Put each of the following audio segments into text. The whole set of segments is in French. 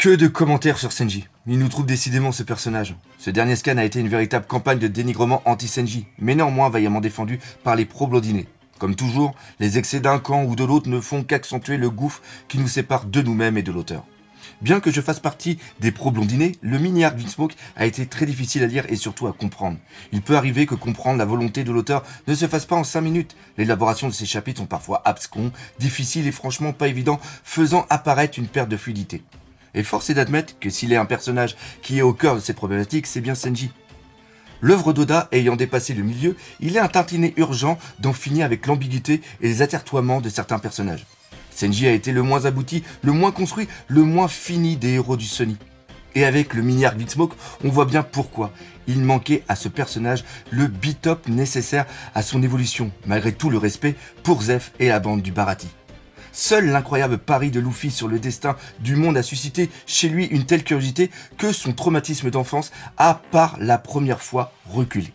Que de commentaires sur Senji. Il nous trouve décidément ce personnage. Ce dernier scan a été une véritable campagne de dénigrement anti-Senji, mais néanmoins vaillamment défendu par les pro-blondinés. Comme toujours, les excès d'un camp ou de l'autre ne font qu'accentuer le gouffre qui nous sépare de nous-mêmes et de l'auteur. Bien que je fasse partie des pro-blondinés, le mini-arc Vinsmoke a été très difficile à lire et surtout à comprendre. Il peut arriver que comprendre la volonté de l'auteur ne se fasse pas en 5 minutes. L'élaboration de ces chapitres sont parfois abscons, difficiles et franchement pas évidents, faisant apparaître une perte de fluidité. Et force est d'admettre que s'il est un personnage qui est au cœur de cette problématique, c'est bien Senji. L'œuvre d'Oda ayant dépassé le milieu, il est un tantinet urgent d'en finir avec l'ambiguïté et les attertoiements de certains personnages. Senji a été le moins abouti, le moins construit, le moins fini des héros du Sunny. Et avec le mini-arc Vinsmoke, on voit bien pourquoi il manquait à ce personnage le beat-up nécessaire à son évolution, malgré tout le respect pour Zeff et la bande du Baratie. Seul l'incroyable pari de Luffy sur le destin du monde a suscité chez lui une telle curiosité que son traumatisme d'enfance a par la première fois reculé.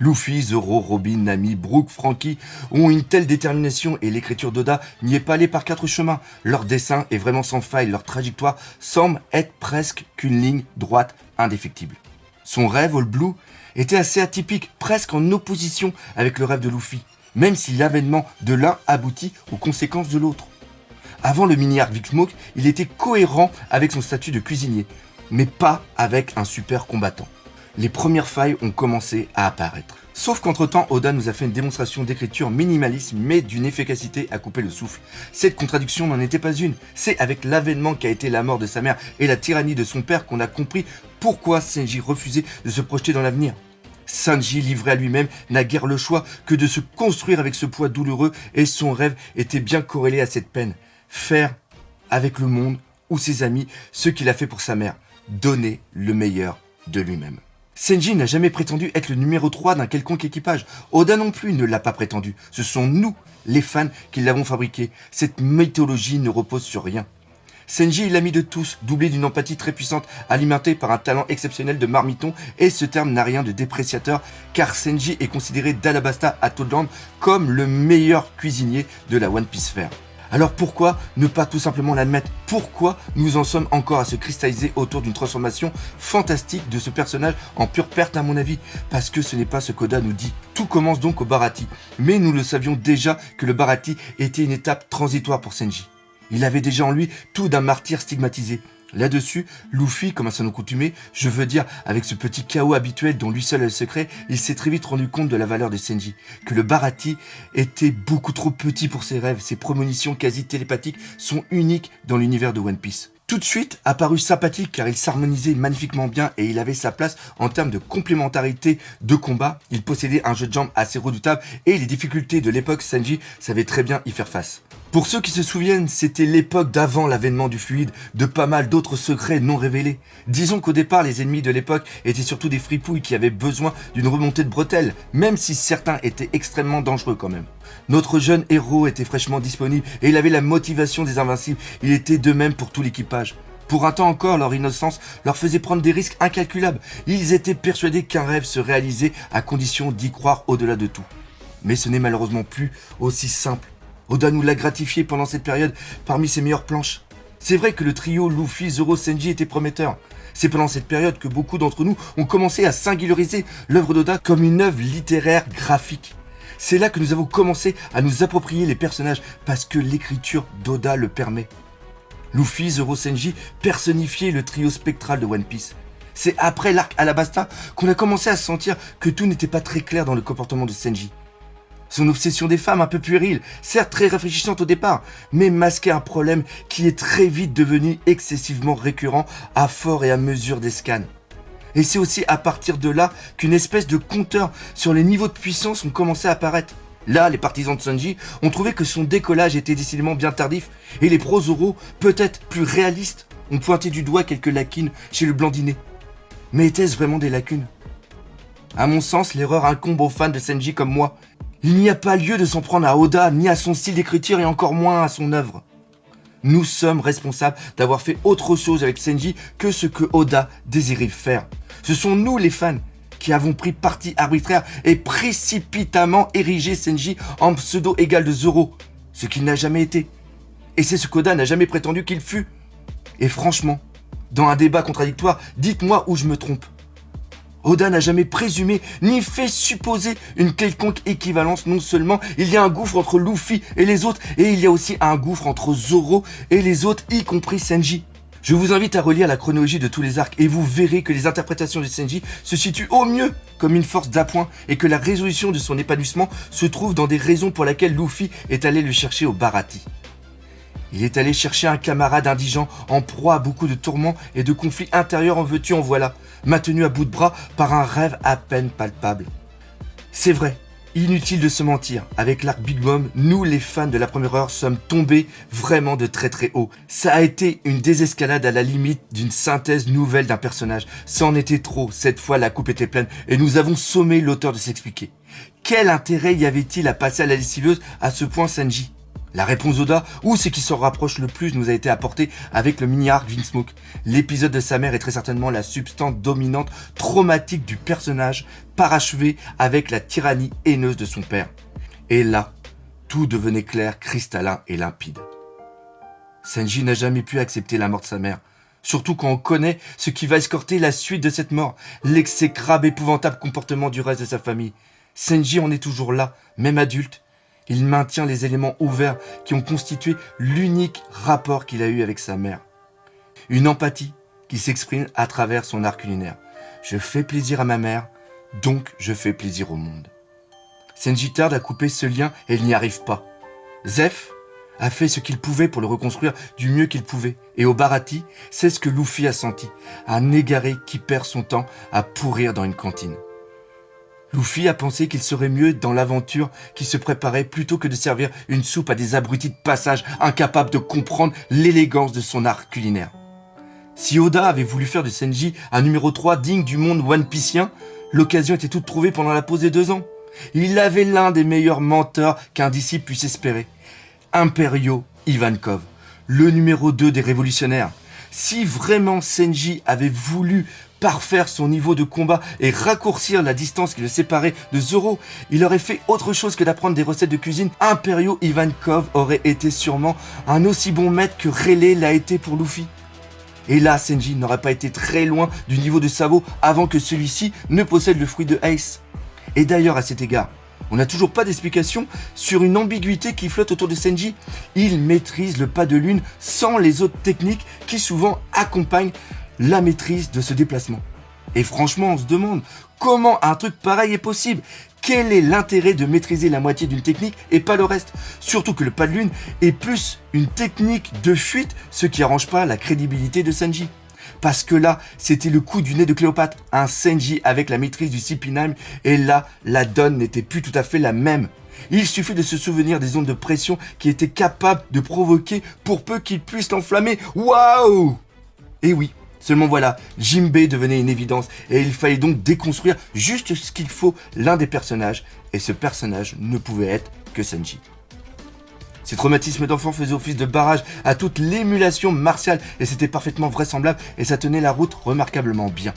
Luffy, Zoro, Robin, Nami, Brook, Franky ont une telle détermination et l'écriture d'Oda n'y est pas allée par 4 chemins. Leur dessin est vraiment sans faille, leur trajectoire semble être presque qu'une ligne droite indéfectible. Son rêve, All Blue, était assez atypique, presque en opposition avec le rêve de Luffy, même si l'avènement de l'un aboutit aux conséquences de l'autre. Avant le mini-arc Vinsmoke, il était cohérent avec son statut de cuisinier, mais pas avec un super combattant. Les premières failles ont commencé à apparaître. Sauf qu'entre-temps, Oda nous a fait une démonstration d'écriture minimaliste, mais d'une efficacité à couper le souffle. Cette contradiction n'en était pas une. C'est avec l'avènement qu'a été la mort de sa mère et la tyrannie de son père qu'on a compris pourquoi Senji refusait de se projeter dans l'avenir. Sanji, livré à lui-même, n'a guère le choix que de se construire avec ce poids douloureux et son rêve était bien corrélé à cette peine. Faire avec le monde ou ses amis ce qu'il a fait pour sa mère. Donner le meilleur de lui-même. Senji n'a jamais prétendu être le numéro 3 d'un quelconque équipage. Oda non plus ne l'a pas prétendu. Ce sont nous, les fans, qui l'avons fabriqué. Cette mythologie ne repose sur rien. Senji est l'ami de tous, doublé d'une empathie très puissante, alimentée par un talent exceptionnel de marmiton, et ce terme n'a rien de dépréciateur, car Senji est considéré d'Alabasta à Toadland comme le meilleur cuisinier de la One Piece Fair. Alors pourquoi ne pas tout simplement l'admettre? Pourquoi nous en sommes encore à se cristalliser autour d'une transformation fantastique de ce personnage en pure perte à mon avis? Parce que ce n'est pas ce qu'Oda nous dit. Tout commence donc au Baratie, mais nous le savions déjà que le Baratie était une étape transitoire pour Senji. Il avait déjà en lui tout d'un martyr stigmatisé. Là-dessus, Luffy, comme à son accoutumé, je veux dire avec ce petit chaos habituel dont lui seul a le secret, il s'est très vite rendu compte de la valeur de Senji, que le Baratie était beaucoup trop petit pour ses rêves, ses prémonitions quasi télépathiques sont uniques dans l'univers de One Piece. Tout de suite apparu sympathique car il s'harmonisait magnifiquement bien et il avait sa place en termes de complémentarité de combat, il possédait un jeu de jambes assez redoutable et les difficultés de l'époque, Senji savait très bien y faire face. Pour ceux qui se souviennent, c'était l'époque d'avant l'avènement du fluide, de pas mal d'autres secrets non révélés. Disons qu'au départ, les ennemis de l'époque étaient surtout des fripouilles qui avaient besoin d'une remontée de bretelles, même si certains étaient extrêmement dangereux quand même. Notre jeune héros était fraîchement disponible et il avait la motivation des invincibles, il était de même pour tout l'équipage. Pour un temps encore, leur innocence leur faisait prendre des risques incalculables. Ils étaient persuadés qu'un rêve se réalisait à condition d'y croire au-delà de tout. Mais ce n'est malheureusement plus aussi simple. Oda nous l'a gratifié pendant cette période parmi ses meilleures planches. C'est vrai que le trio Luffy, Zoro, Senji était prometteur. C'est pendant cette période que beaucoup d'entre nous ont commencé à singulariser l'œuvre d'Oda comme une œuvre littéraire graphique. C'est là que nous avons commencé à nous approprier les personnages parce que l'écriture d'Oda le permet. Luffy, Zoro, Senji personnifiaient le trio spectral de One Piece. C'est après l'arc Alabasta qu'on a commencé à sentir que tout n'était pas très clair dans le comportement de Senji. Son obsession des femmes un peu puérile, certes très réfléchissante au départ, mais masquait un problème qui est très vite devenu excessivement récurrent à fort et à mesure des scans. Et c'est aussi à partir de là qu'une espèce de compteur sur les niveaux de puissance ont commencé à apparaître. Là, les partisans de Sanji ont trouvé que son décollage était décidément bien tardif, et les pros-Zoro, peut-être plus réalistes, ont pointé du doigt quelques lacunes chez le Blandiné. Mais étaient-ce vraiment des lacunes? À mon sens, l'erreur incombe aux fans de Senji comme moi. Il n'y a pas lieu de s'en prendre à Oda, ni à son style d'écriture et encore moins à son œuvre. Nous sommes responsables d'avoir fait autre chose avec Senji que ce que Oda désirait faire. Ce sont nous les fans qui avons pris parti arbitraire et précipitamment érigé Senji en pseudo égal de Zoro, ce qu'il n'a jamais été. Et c'est ce qu'Oda n'a jamais prétendu qu'il fût. Et franchement, Dans un débat contradictoire, dites-moi où je me trompe. Oda n'a jamais présumé ni fait supposer une quelconque équivalence. Non seulement il y a un gouffre entre Luffy et les autres, et il y a aussi un gouffre entre Zoro et les autres, y compris Sanji. Je vous invite à relire la chronologie de tous les arcs et vous verrez que les interprétations de Sanji se situent au mieux comme une force d'appoint et que la résolution de son épanouissement se trouve dans des raisons pour lesquelles Luffy est allé le chercher au Baratie. Il est allé chercher un camarade indigent en proie à beaucoup de tourments et de conflits intérieurs en veux-tu en voilà, maintenu à bout de bras par un rêve à peine palpable. C'est vrai, inutile de se mentir, avec l'arc Big Mom, nous les fans de la première heure sommes tombés vraiment de très très haut. Ça a été une désescalade à la limite d'une synthèse nouvelle d'un personnage. Ça en était trop, cette fois la coupe était pleine et nous avons sommé l'auteur de s'expliquer. Quel intérêt y avait-il à passer à la lessiveuse à ce point Sanji ? La réponse d'Oda, ou ce qui s'en rapproche le plus, nous a été apporté avec le mini-arc Vinsmoke. L'épisode de sa mère est très certainement la substance dominante traumatique du personnage, parachevé avec la tyrannie haineuse de son père. Et là, tout devenait clair, cristallin et limpide. Sanji n'a jamais pu accepter la mort de sa mère. Surtout quand on connaît ce qui va escorter la suite de cette mort, l'exécrable épouvantable comportement du reste de sa famille. Sanji en est toujours là, même adulte. Il maintient les éléments ouverts qui ont constitué l'unique rapport qu'il a eu avec sa mère. Une empathie qui s'exprime à travers son art culinaire. Je fais plaisir à ma mère, donc je fais plaisir au monde. Sanji tarde à couper ce lien et il n'y arrive pas. Zeph a fait ce qu'il pouvait pour le reconstruire du mieux qu'il pouvait. Et au Baratie, c'est ce que Luffy a senti. Un égaré qui perd son temps à pourrir dans une cantine. Luffy a pensé qu'il serait mieux dans l'aventure qui se préparait plutôt que de servir une soupe à des abrutis de passage incapables de comprendre l'élégance de son art culinaire. Si Oda avait voulu faire de Sanji un numéro 3 digne du monde one-piecien, l'occasion était toute trouvée pendant la pause des 2 ans. Il avait l'un des meilleurs mentors qu'un disciple puisse espérer. Imperio Ivankov, le numéro 2 des révolutionnaires. Si vraiment Sanji avait voulu parfaire son niveau de combat et raccourcir la distance qui le séparait de Zoro, il aurait fait autre chose que d'apprendre des recettes de cuisine. Imperio Ivankov aurait été sûrement un aussi bon maître que Rayleigh l'a été pour Luffy. Et là, Sanji n'aurait pas été très loin du niveau de Sabo avant que celui-ci ne possède le fruit de Ace. Et d'ailleurs, à cet égard, on n'a toujours pas d'explication sur une ambiguïté qui flotte autour de Sanji. Il maîtrise le pas de lune sans les autres techniques qui souvent accompagnent la maîtrise de ce déplacement. Et franchement, on se demande comment un truc pareil est possible. Quel est l'intérêt de maîtriser la moitié d'une technique et pas le reste? Surtout que le pas de lune est plus une technique de fuite, ce qui arrange pas la crédibilité de Sanji. Parce que là, c'était le coup du nez de Cléopâtre, un Sanji avec la maîtrise du CP9, et là, la donne n'était plus tout à fait la même. Il suffit de se souvenir des ondes de pression qui étaient capables de provoquer pour peu qu'ils puissent l'enflammer. Waouh! Et oui, seulement voilà, Jinbei devenait une évidence, et il fallait donc déconstruire juste ce qu'il faut l'un des personnages, et ce personnage ne pouvait être que Sanji. Ces traumatismes d'enfant faisaient office de barrage à toute l'émulation martiale et c'était parfaitement vraisemblable et ça tenait la route remarquablement bien.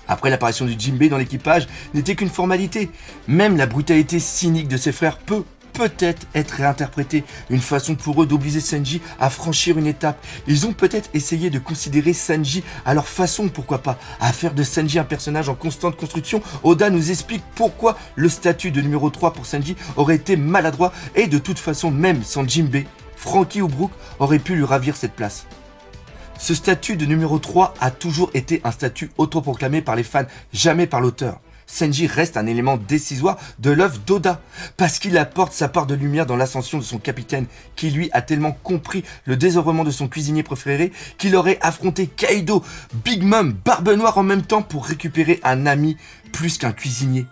Après l'apparition du Jinbei dans l'équipage n'était qu'une formalité. Même la brutalité cynique de ses frères peut peut-être être réinterprétée, une façon pour eux d'obliger Sanji à franchir une étape. Ils ont peut-être essayé de considérer Sanji à leur façon, pourquoi pas, à faire de Sanji un personnage en constante construction. Oda nous explique pourquoi le statut de numéro 3 pour Sanji aurait été maladroit et de toute façon, même sans Jinbei, Franky ou Brook auraient pu lui ravir cette place. Ce statut de numéro 3 a toujours été un statut autoproclamé par les fans, jamais par l'auteur. Sanji reste un élément décisoire de l'œuvre d'Oda, parce qu'il apporte sa part de lumière dans l'ascension de son capitaine, qui lui a tellement compris le désœuvrement de son cuisinier préféré, qu'il aurait affronté Kaido, Big Mom, Barbe Noire en même temps pour récupérer un ami plus qu'un cuisinier.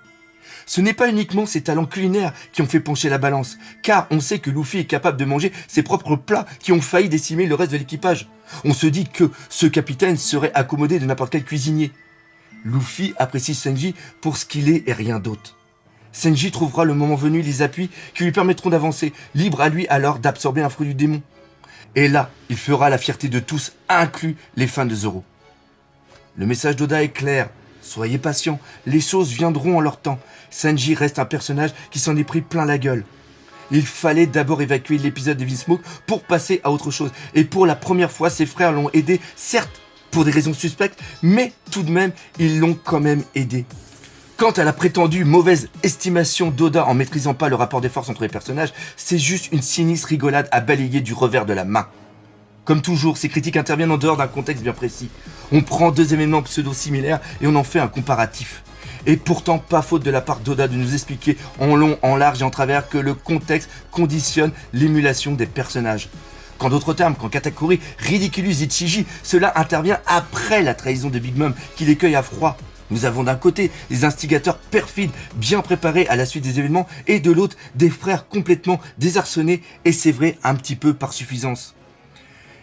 Ce n'est pas uniquement ses talents culinaires qui ont fait pencher la balance, car on sait que Luffy est capable de manger ses propres plats qui ont failli décimer le reste de l'équipage. On se dit que ce capitaine serait accommodé de n'importe quel cuisinier. Luffy apprécie Sanji pour ce qu'il est et rien d'autre. Sanji trouvera le moment venu les appuis qui lui permettront d'avancer, libre à lui alors d'absorber un fruit du démon. Et là, il fera la fierté de tous, inclus les fans de Zoro. Le message d'Oda est clair, soyez patients, les choses viendront en leur temps. Sanji reste un personnage qui s'en est pris plein la gueule. Il fallait d'abord évacuer l'épisode de Vinsmoke pour passer à autre chose. Et pour la première fois, ses frères l'ont aidé, certes, pour des raisons suspectes, mais tout de même, ils l'ont quand même aidé. Quant à la prétendue mauvaise estimation d'Oda en maîtrisant pas le rapport des forces entre les personnages, c'est juste une sinistre rigolade à balayer du revers de la main. Comme toujours, ces critiques interviennent en dehors d'un contexte bien précis. On prend deux événements pseudo-similaires et on en fait un comparatif. Et pourtant, pas faute de la part d'Oda de nous expliquer en long, en large et en travers que le contexte conditionne l'émulation des personnages. Qu'en d'autres termes, quand Katakuri ridiculise Ichiji, cela intervient après la trahison de Big Mom qui l'écueille à froid. Nous avons d'un côté des instigateurs perfides, bien préparés à la suite des événements, et de l'autre des frères complètement désarçonnés, et c'est vrai un petit peu par suffisance.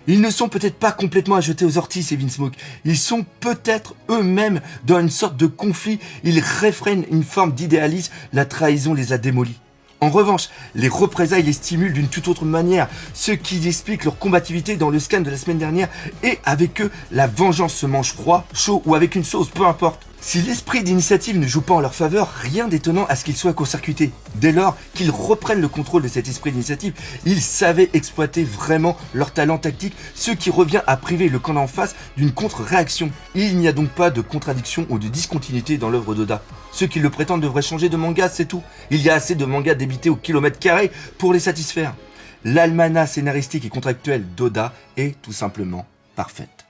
Ils ne sont peut-être pas complètement à jeter aux orties, ces Vinsmoke. Ils sont peut-être eux-mêmes dans une sorte de conflit. Ils réfrènent une forme d'idéalisme. La trahison les a démolis. En revanche, les représailles les stimulent d'une toute autre manière, ce qui explique leur combativité dans le scan de la semaine dernière, et avec eux, la vengeance se mange froid, chaud ou avec une sauce, peu importe. Si l'esprit d'initiative ne joue pas en leur faveur, rien d'étonnant à ce qu'ils soient court-circuités. Dès lors qu'ils reprennent le contrôle de cet esprit d'initiative, ils savaient exploiter vraiment leur talent tactique, ce qui revient à priver le camp d'en face d'une contre-réaction. Il n'y a donc pas de contradiction ou de discontinuité dans l'œuvre d'Oda. Ceux qui le prétendent devraient changer de manga, c'est tout. Il y a assez de mangas débités au kilomètre carré pour les satisfaire. L'almanach scénaristique et contractuel d'Oda est tout simplement parfaite.